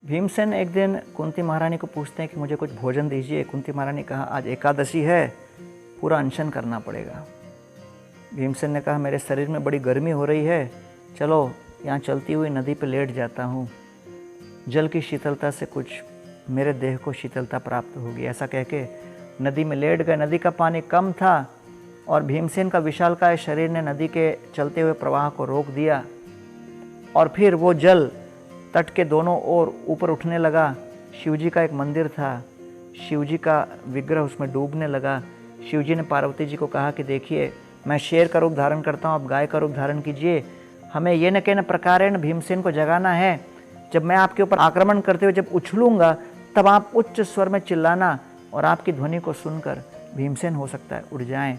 भीमसेन एक दिन कुंती महारानी को पूछते हैं कि मुझे कुछ भोजन दीजिए। कुंती महारानी कहा आज एकादशी है, पूरा अनशन करना पड़ेगा। भीमसेन ने कहा मेरे शरीर में बड़ी गर्मी हो रही है, चलो यहाँ चलती हुई नदी पर लेट जाता हूँ, जल की शीतलता से कुछ मेरे देह को शीतलता प्राप्त होगी। ऐसा कह के नदी में लेट गए। नदी का पानी कम था और भीमसेन का विशालकाय शरीर ने नदी के चलते हुए प्रवाह को रोक दिया और फिर वो जल तट के दोनों ओर ऊपर उठने लगा। शिवजी का एक मंदिर था, शिवजी का विग्रह उसमें डूबने लगा। शिवजी ने पार्वती जी को कहा कि देखिए मैं शेर का रूप धारण करता हूँ, आप गाय का रूप धारण कीजिए, हमें ये न के न प्रकारेण भीमसेन को जगाना है। जब मैं आपके ऊपर आक्रमण करते हुए जब उछलूंगा तब आप उच्च स्वर में चिल्लाना और आपकी ध्वनि को सुनकर भीमसेन हो सकता है उड़ जाएं।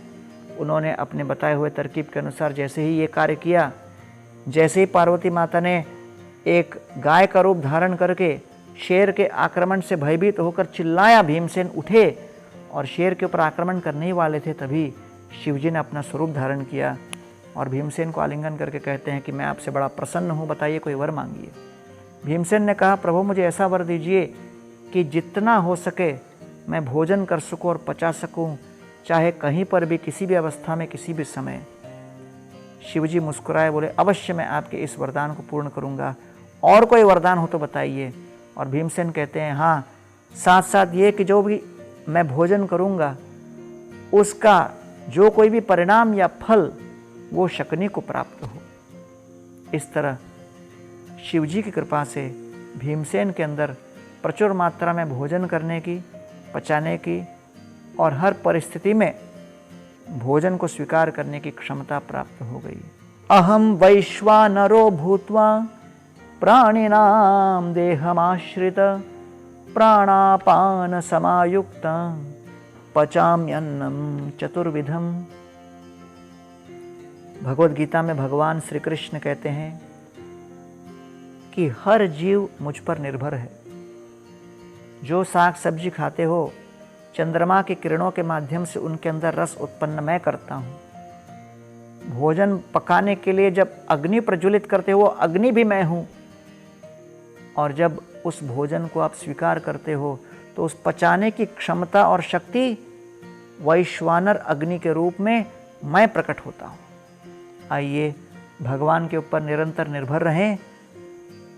उन्होंने अपने बताए हुए तरकीब के अनुसार जैसे ही ये कार्य किया, जैसे ही पार्वती माता ने एक गाय का रूप धारण करके शेर के आक्रमण से भयभीत होकर चिल्लाया, भीमसेन उठे और शेर के ऊपर आक्रमण करने ही वाले थे। तभी शिवजी ने अपना स्वरूप धारण किया और भीमसेन को आलिंगन करके कहते हैं कि मैं आपसे बड़ा प्रसन्न हूँ, बताइए कोई वर मांगिए। भीमसेन ने कहा प्रभु मुझे ऐसा वर दीजिए कि जितना हो सके मैं भोजन कर सकूँ और पचा सकूँ, चाहे कहीं पर भी, किसी भी अवस्था में, किसी भी समय। शिवजी मुस्कुराए, बोले अवश्य मैं आपके इस वरदान को पूर्ण करूँगा, और कोई वरदान हो तो बताइए। और भीमसेन कहते हैं हाँ, साथ साथ ये कि जो भी मैं भोजन करूँगा उसका जो कोई भी परिणाम या फल वो शकुनी को प्राप्त हो। इस तरह शिवजी की कृपा से भीमसेन के अंदर प्रचुर मात्रा में भोजन करने की, पचाने की और हर परिस्थिति में भोजन को स्वीकार करने की क्षमता प्राप्त हो गई। अहम वैश्वानरो भूत्वा प्राणिनां देहमाश्रित प्राणापान समायुक्त पचाम्यन्नम चतुर्विधम। भगवद गीता में भगवान श्री कृष्ण कहते हैं कि हर जीव मुझ पर निर्भर है। जो साग सब्जी खाते हो, चंद्रमा की किरणों के माध्यम से उनके अंदर रस उत्पन्न मैं करता हूँ। भोजन पकाने के लिए जब अग्नि प्रज्वलित करते हो, अग्नि भी मैं हूँ। और जब उस भोजन को आप स्वीकार करते हो तो उस पचाने की क्षमता और शक्ति वैश्वानर अग्नि के रूप में मैं प्रकट होता हूँ। आइए भगवान के ऊपर निरंतर निर्भर रहें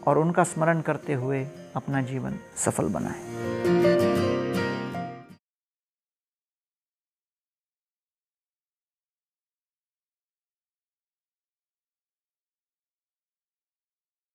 और उनका स्मरण करते हुए अपना जीवन सफल बनाएं।